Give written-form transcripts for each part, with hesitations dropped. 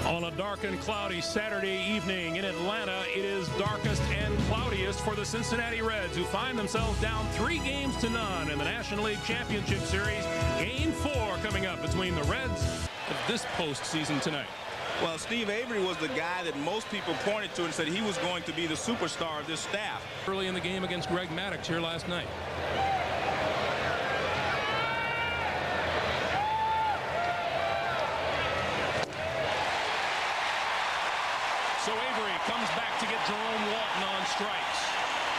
On a dark and cloudy Saturday evening in Atlanta, it is darkest and cloudiest for the Cincinnati Reds, who find themselves down 3-0 in the National League Championship Series. Game 4 coming up between the Reds of this postseason tonight. Well, Steve Avery was the guy that most people pointed to and said he was going to be the superstar of this staff. Early in the game against Greg Maddux here last night. So Avery comes back to get Jerome Walton on strikes.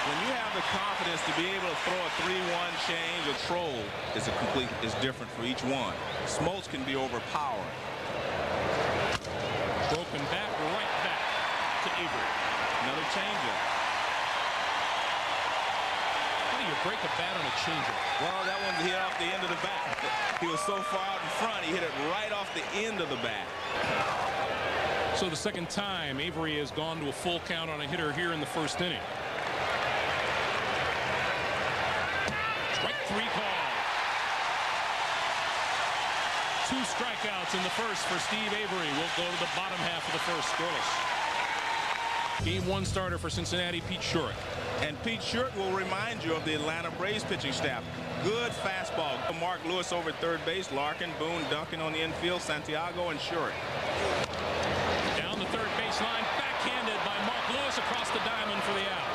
When you have the confidence to be able to throw a 3-1 change, a troll is different for each one. Smoltz can be overpowered. Broken bat, right back to Avery. Another changeup. How do you break a bat on a changeup? Well, that one hit off the end of the bat. He was so far out in front, he hit it right off the end of the bat. So the second time Avery has gone to a full count on a hitter here in the first inning. Strike 3 call. 2 strikeouts in the first for Steve Avery. We'll go to the bottom half of the first, scoreless. Game 1 starter for Cincinnati, Pete Schourek. And Pete Schourek will remind you of the Atlanta Braves pitching staff. Good fastball. Mark Lewis over third base, Larkin, Boone, Duncan on the infield, Santiago, and Schourek. Down the third baseline, backhanded by Mark Lewis across the diamond for the out.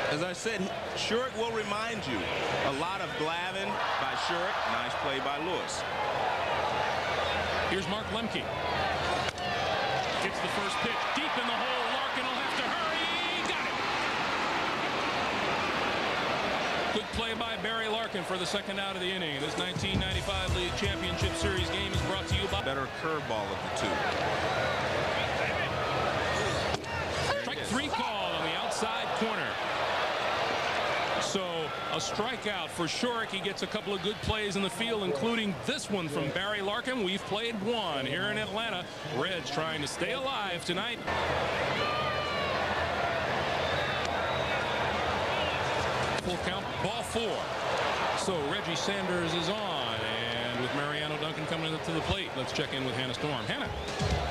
As I said, Schourek will remind you a lot of Glavin by Schourek. Nice play by Lewis. Here's Mark Lemke. Gets the first pitch deep in the hole. Larkin will have to hurry. Got it. Good play by Barry Larkin for the second out of the inning. This 1995 League Championship Series game is brought to you by better curveball of the two. Strike 3 call on the outside corner. So a strikeout for Schourek. He gets a couple of good plays in the field, including this one from Barry Larkin. We've played one here in Atlanta. Reds trying to stay alive tonight. Full count, ball 4. So Reggie Sanders is on, and with Mariano Duncan coming to the plate, let's check in with Hannah Storm. Hannah.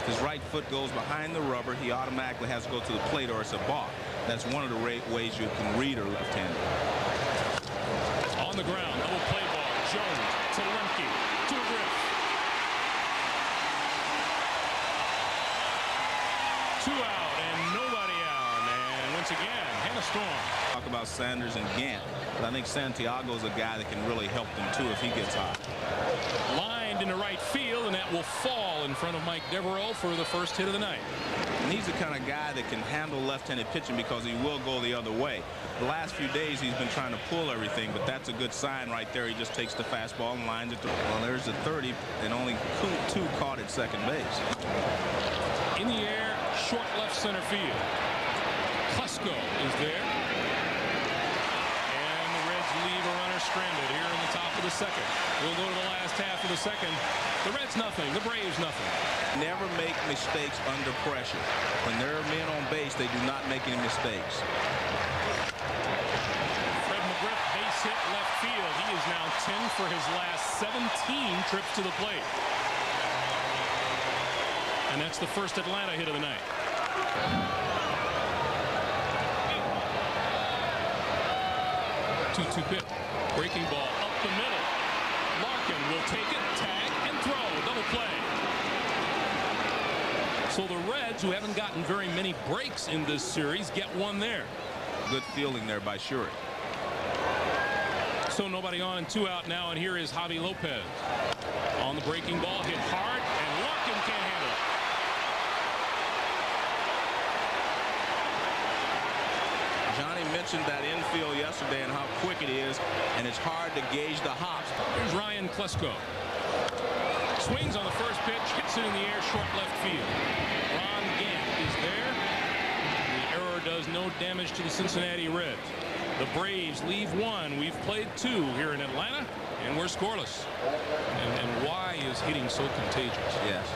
His right foot goes behind the rubber. He automatically has to go to the plate or it's a balk. That's one of the ways you can read a left-hander. On the ground, double play ball. Jones to Lemke to Griff. 2 out and nobody out. And once again, Hannah Storm. Talk about Sanders and Gant, but I think Santiago's a guy that can really help them too if he gets hot. Lined into right field, and that will fall in front of Mike Devereaux for the first hit of the night. And he's the kind of guy that can handle left-handed pitching because he will go the other way. The last few days he's been trying to pull everything, but that's a good sign right there. He just takes the fastball and lines it through. Well, there's the 30, and only 2 caught at second base. In the air, short left center field. Klesko is there. And the Reds leave a runner stranded here in the top of the second. We'll go to the last half of the second. The Reds nothing, the Braves nothing. Never make mistakes under pressure. When there are men on base, they do not make any mistakes. Fred McGriff, base hit left field. He is now 10 for his last 17 trips to the plate. And that's the first Atlanta hit of the night. Two pitch. Breaking ball up the middle. Larkin will take it, tag, and throw. Double play. So the Reds, who haven't gotten very many breaks in this series, get one there. Good fielding there by Schourek. So nobody on and 2 out now, and here is Javi Lopez. On the breaking ball, hit hard, and Larkin can't handle it. Johnny mentioned that infield yesterday and how quick it is, and it's hard to gauge the hops. Here's Ryan Klesko. Swings on the first pitch, hits it in the air, short left field. Ron Gant is there. The error does no damage to the Cincinnati Reds. The Braves leave 1. We've played 2 here in Atlanta, and we're scoreless. And why is hitting so contagious? Yes.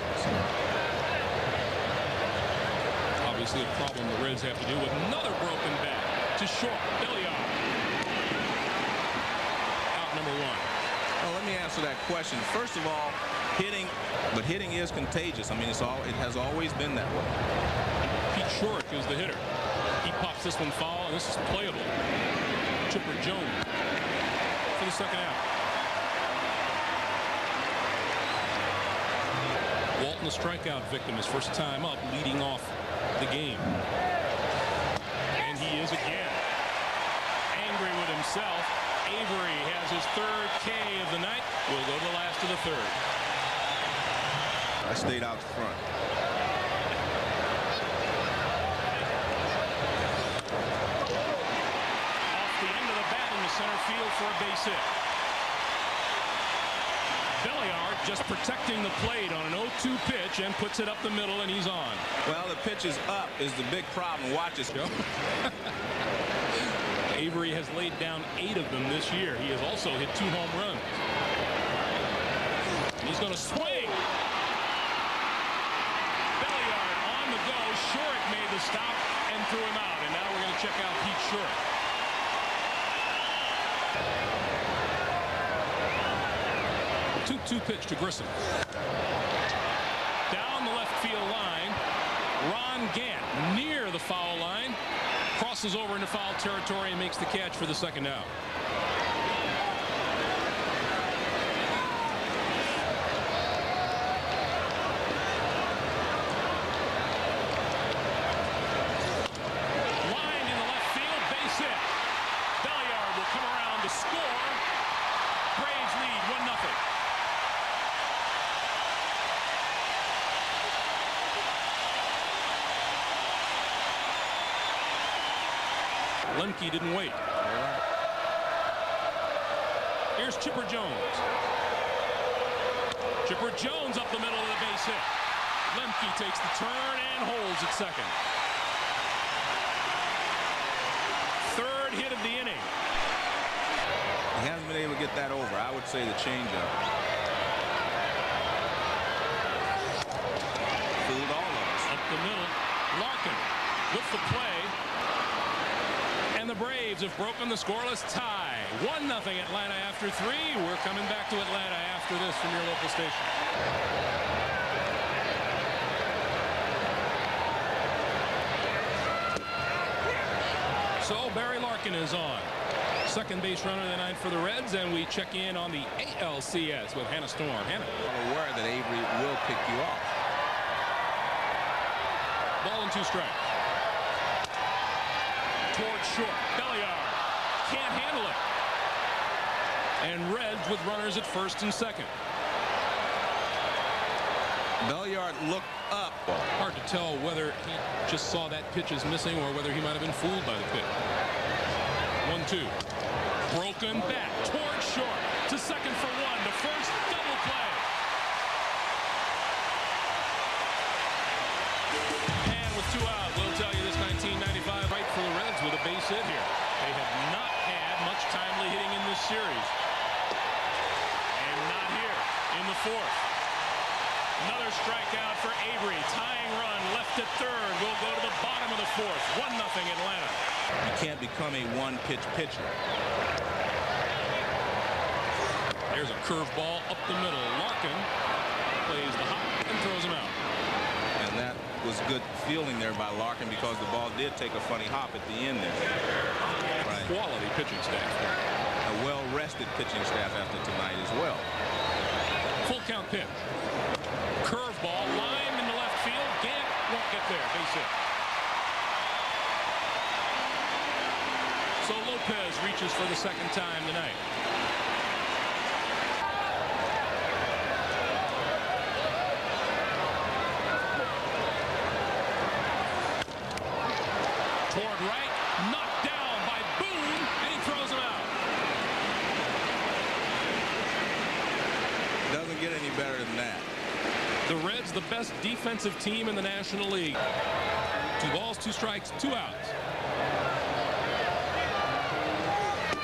Obviously a problem the Reds have to do with another broken bat to short. Belliard. Out number 1. Well, let me ask answer that question. First of all, hitting is contagious. I mean, it has always been that way. Pete Schourek is the hitter. He pops this one foul, and this is playable. Chipper Jones for the second out. Walton, the strikeout victim, his first time up, leading off the game. And he is again. Angry with himself. Avery has his third K of the night. We'll go to the last of the third. I stayed out front. Off the end of the bat in the center field for a base hit. Belliard just protecting the plate on an 0-2 pitch and puts it up the middle, and he's on. Well, the pitch is up is the big problem. Watch this. Avery has laid down 8 of them this year. He has also hit 2 home runs. He's going to swing. Belliard on the go. Schourek made the stop and threw him out. And now we're going to check out Pete Schourek. Two pitch to Grissom. Down the left field line. Ron Gant near the foul line. Crosses over into foul territory and makes the catch for the second out. Line in the left field, base hit. Belliard will come around to score. Braves lead 1-0. Lemke didn't wait. Here's Chipper Jones. Chipper Jones up the middle of the base hit. Lemke takes the turn and holds at second. Third hit of the inning. He hasn't been able to get that over. I would say the changeup. Fooled all of us. Up the middle. Larkin with the play. And the Braves have broken the scoreless tie. 1-0 Atlanta after 3. We're coming back to Atlanta after this from your local station. So Barry Larkin is on. Second base runner of the night for the Reds, and we check in on the ALCS with Hannah Storm. Hannah. I'm aware that Avery will pick you off. Ball and 2 strikes. Towards short. Belliard can't handle it. And Reds with runners at first and second. Belliard looked up. Hard to tell whether he just saw that pitch as missing or whether he might have been fooled by the pitch. 1-2. Broken bat towards short. To second for 1. To first, double play. And with 2 out, we'll tell you this 1995 right for the Reds with a base hit here. They have not had much timely hitting in this series. And not here in the 4th. Another strikeout for Avery. Tying run left at third. We'll go to the bottom of the 4th. 1-0 Atlanta. You can't become a one-pitch pitcher. There's a curveball up the middle. Larkin plays the hop and throws him out. And that was good fielding there by Larkin because the ball did take a funny hop at the end there. Right. Quality pitching staff. A well-rested pitching staff after tonight as well. Full count pitch. Curveball lined into left field. Gant won't get there. Base hit. So Lopez reaches for the second time tonight. Toward right, knocked down by Boone, and he throws him out. Doesn't get any better than that. The Reds, the best defensive team in the National League. 2 balls, 2 strikes, 2 outs.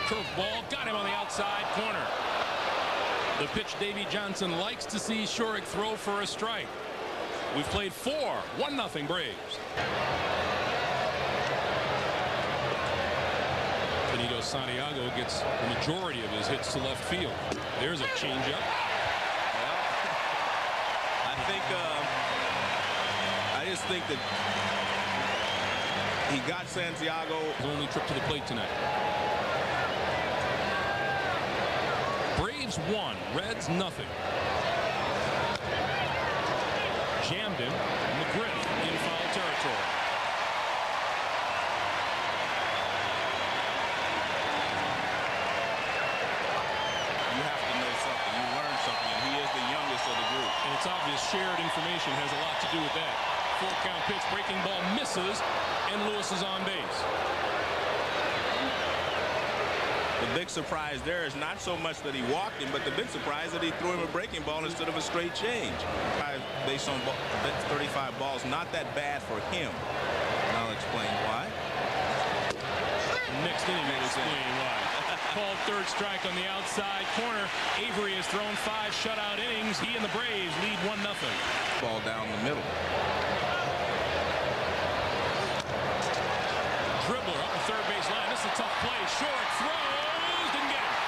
Curveball, got him on the outside corner. The pitch Davey Johnson likes to see Schourek throw for a strike. We've played 4. 1-0 Braves. Benito because Santiago gets the majority of his hits to left field. There's a changeup. Well, I just think that he got Santiago. His only trip to the plate tonight. Braves 1, Reds nothing. Jammed him. McGriff in foul territory. You have to know something. You learn something. And he is the youngest of the group. And it's obvious shared information has a lot to do with that. Full count pitch, breaking ball misses, and Lewis is on base. The big surprise there is not so much that he walked him, but the big surprise that he threw him a breaking ball instead of a straight change. Based on 35 balls, not that bad for him. And I'll explain why. Next inning will explain why. Called third strike on the outside corner. Avery has thrown 5 shutout innings. He and the Braves lead 1-0. Ball down the middle. Dribbler up the third base line. This is a tough play. Schourek throws. Didn't get it.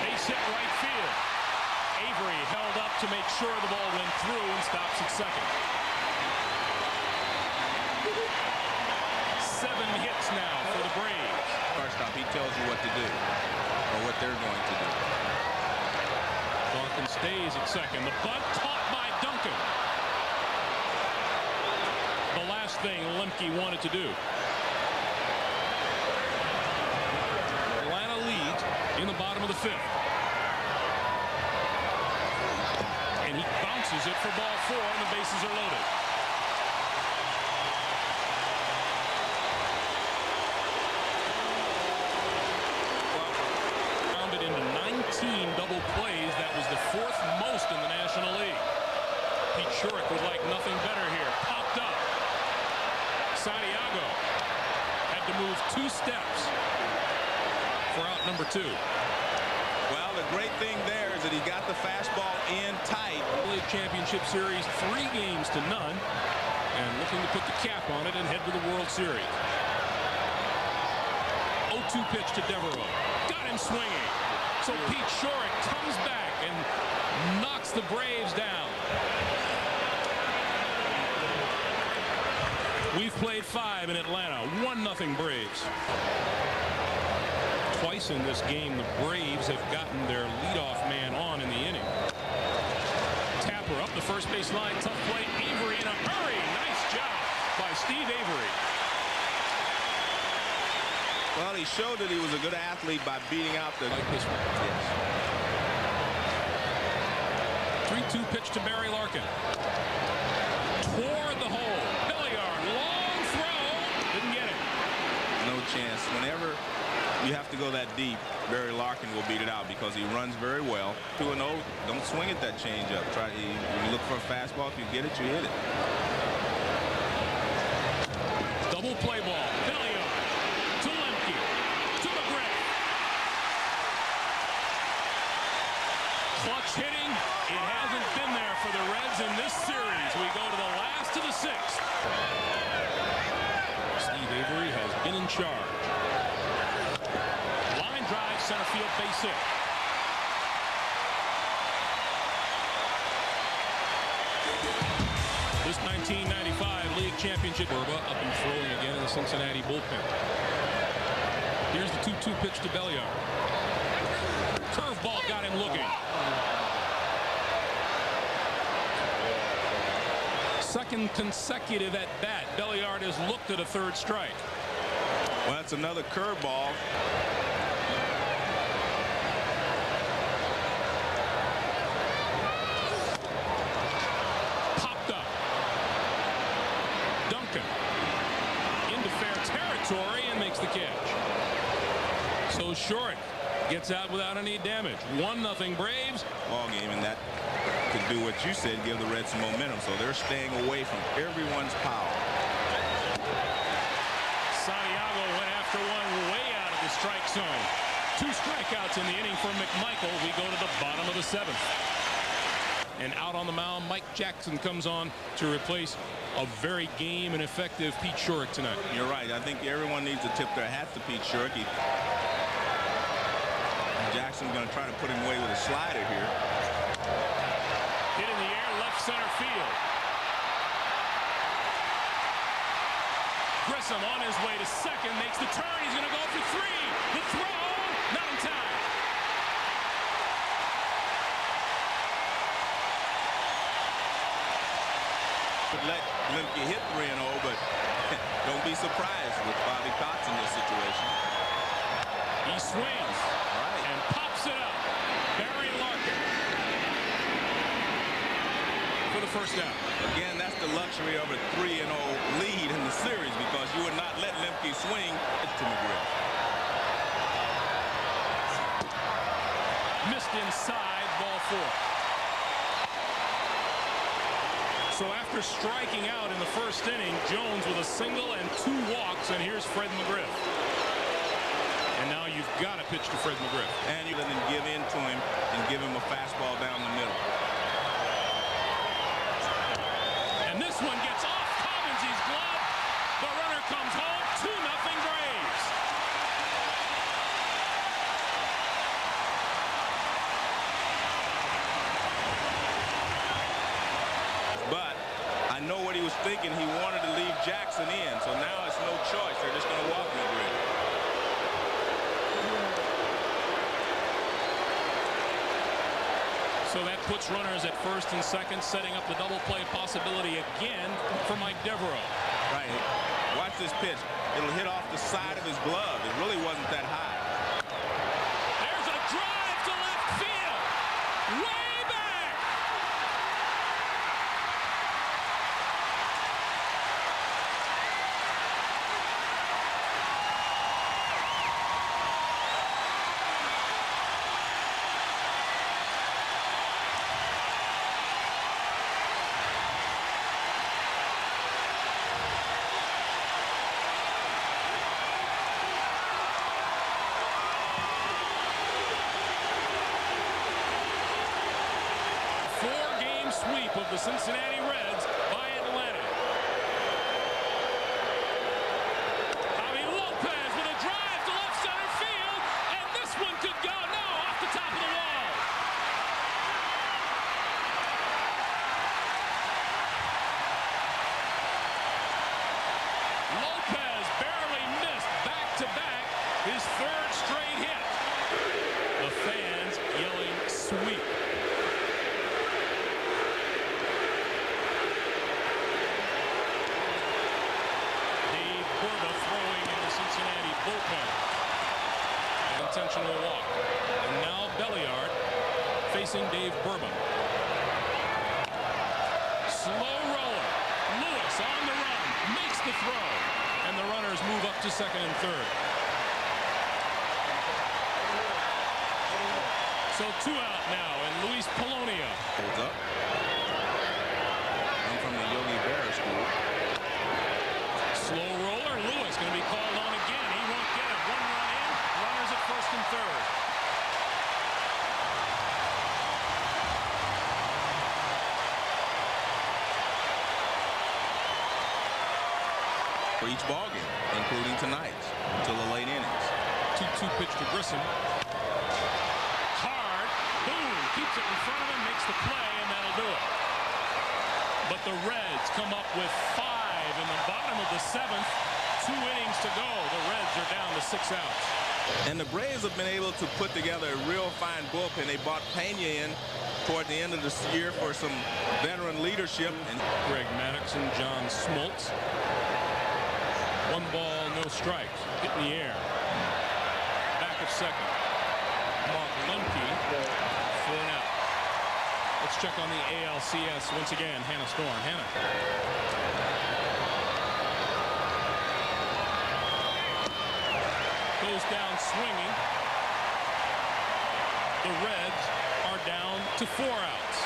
Base hit right field. Avery held up to make sure the ball went through and stops at second. 7 hits now for the Braves. Stop. He tells you what to do, or what they're going to do. Larkin stays at second. The bunt caught by Duncan. The last thing Lemke wanted to do. Atlanta leads in the bottom of the 5th. And he bounces it for ball 4, and the bases are loaded. Double plays. That was the 4th most in the National League. Pete Schourek would like nothing better here. Popped up. Santiago had to move 2 steps for out number 2. Well, the great thing there is that he got the fastball in tight. League Championship Series 3 games to none, and looking to put the cap on it and head to the World Series. 0-2 pitch to Devereaux. Got him swinging. So Pete Schourek comes back and knocks the Braves down. We've played 5 in Atlanta. 1-0 Braves. Twice in this game, the Braves have gotten their leadoff man on in the inning. Tapper up the first base line. Tough play. Avery in a hurry. Nice job by Steve Avery. Well, he showed that he was a good athlete by beating out the... Like this one. Yes. 3-2 pitch to Barry Larkin. Toward the hole. Belliard, long throw. Didn't get it. No chance. Whenever you have to go that deep, Barry Larkin will beat it out because he runs very well. 2-0, don't swing at that changeup. You look for a fastball. If you get it, you hit it. Double play ball. Belliard to Lemke to McGriff. Clutch hitting. It hasn't been there for the Reds in this series. We go to the last of the 6th. Steve Avery has been in charge. Line drive, center field, base hit. This 1995 League Championship. Burba up and throwing again in the Cincinnati bullpen. Here's the 2-2 pitch to Belliard. Curveball got him looking. Second consecutive at bat. Belliard has looked at a 3rd strike. Well, that's another curveball. Popped up. Duncan into fair territory and makes the catch. So Schourek gets out without any damage. 1-0 Braves. Ball game, and that could do what you said, give the Reds some momentum. So they're staying away from everyone's power. Santiago went after one way strikeouts in the inning for McMichael. We go to the bottom of the 7th. And out on the mound, Mike Jackson comes on to replace a very game and effective Pete Schourek tonight. You're right. I think everyone needs to tip their hat to Pete Schourek. Jackson's going to try to put him away with a slider here. Hit in the air, left center field. Grissom on his way to second, makes the turn. He's going to go for 3. The throw, not in time. Let Lemke hit 3-0, but don't be surprised with Bobby Cox in this situation. He swings and pops it up. Barry Larkin for the first out. Again, that's the luxury of a 3-0 lead in the series, because you would not let Lemke swing to McGriff. Missed inside, ball 4. So after striking out in the first inning, Jones with a single and 2 walks, and here's Fred McGriff. And now you've got to pitch to Fred McGriff. And you let him give in to him and give him a fastball down the middle. And this one gets off Collins's glove. The runner comes home, 2-0 Braves. But I know what he was thinking. He wanted to leave Jackson in, so now it's no choice. They're just going to walk McGriff. So that puts runners at first and second, setting up the double play possibility again for Mike Devereaux. Right. Watch this pitch. It'll hit off the side of his glove. It really wasn't that high. There's a drive to left field. Way back. Sweep of the Cincinnati Reds by Atlanta. Javi Lopez with a drive to left center field, and this one could go. No, off the top of the wall. Lopez barely missed back-to-back, his 3rd straight hit. The fans yelling sweep. Cincinnati bullpen. An intentional walk. And now Belliard facing Dave Bourbon. Slow roller. Lewis on the run. Makes the throw. And the runners move up to second and third. So 2 out now, and Luis Polonia Holds up. I'm from the Yogi Berra school. Slow roller. Lewis going to be called on again. He won't get it. 1 run in. Runners at first and third. For each ball game, including tonight, until the late innings. 2-2 pitch to Grissom. Hard. Boom. Keeps it in front of him. Makes the play, and that'll do it. But the Reds come up with 5 in the bottom of the 7th. 2 innings to go. The Reds are down to 6 outs. And the Braves have been able to put together a real fine bullpen. They brought Pena in toward the end of this year for some veteran leadership. And Greg Maddox and John Smoltz. 1 ball, no strikes. Hit in the air. Back of second. Mark Lemke for an out. Let's check on the ALCS once again. Hannah Storm. Hannah. Goes down swinging. The Reds are down to 4 outs.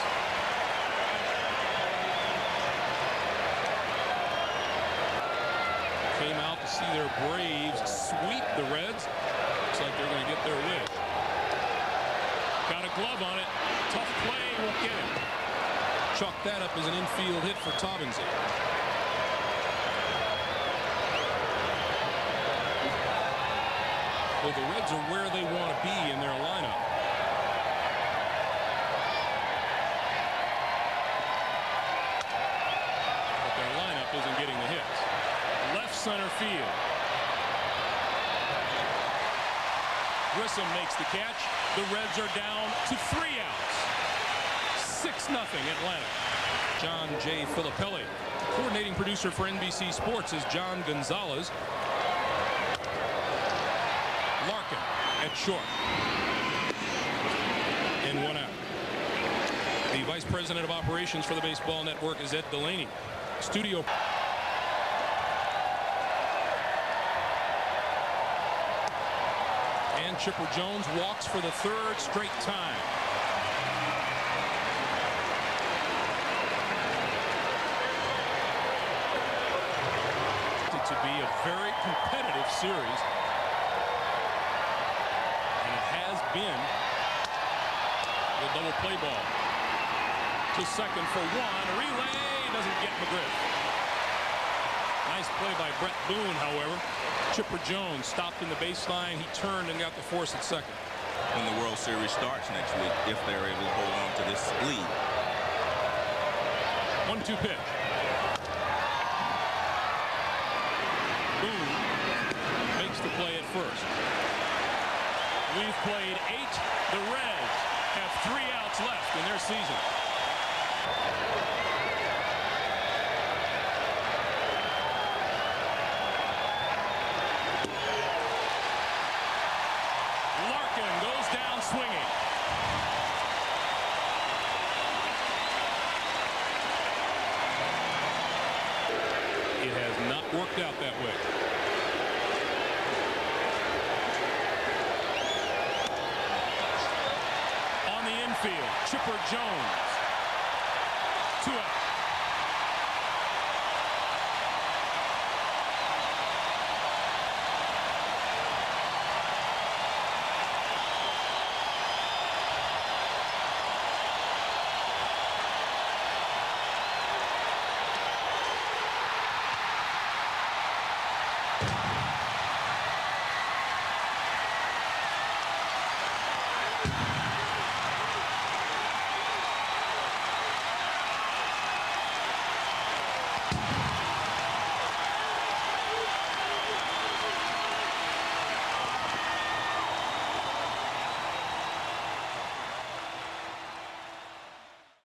Came out to see their Braves sweep the Reds. Looks like they're going to get their wish. glove on it. Tough play, won't get it. Chalk that up as an infield hit for Taubensee. Well, the Reds are where they want to be in their lineup. But their lineup isn't getting the hits. Left center field. Grissom makes the catch. The Reds are down to 3 outs. 6-0 Atlanta. John J. Filippelli. Coordinating producer for NBC Sports is John Gonzalez. Larkin at short. And 1 out. The Vice President of Operations for the Baseball Network is Ed Delaney. Studio. And Chipper Jones walks for the 3rd straight time. To be a very competitive series. And it has been. The double play ball. To second for 1. Relay doesn't get McGriff. Nice play by Brett Boone, however. Chipper Jones stopped in the baseline. He turned and got the force at second. When the World Series starts next week, if they're able to hold on to this lead. 1-2 pitch. Boone makes the play at first. We've played 8. The Reds have 3 outs left in their season. Larkin goes down swinging. It has not worked out that way. On the infield, Chipper Jones. 2 out.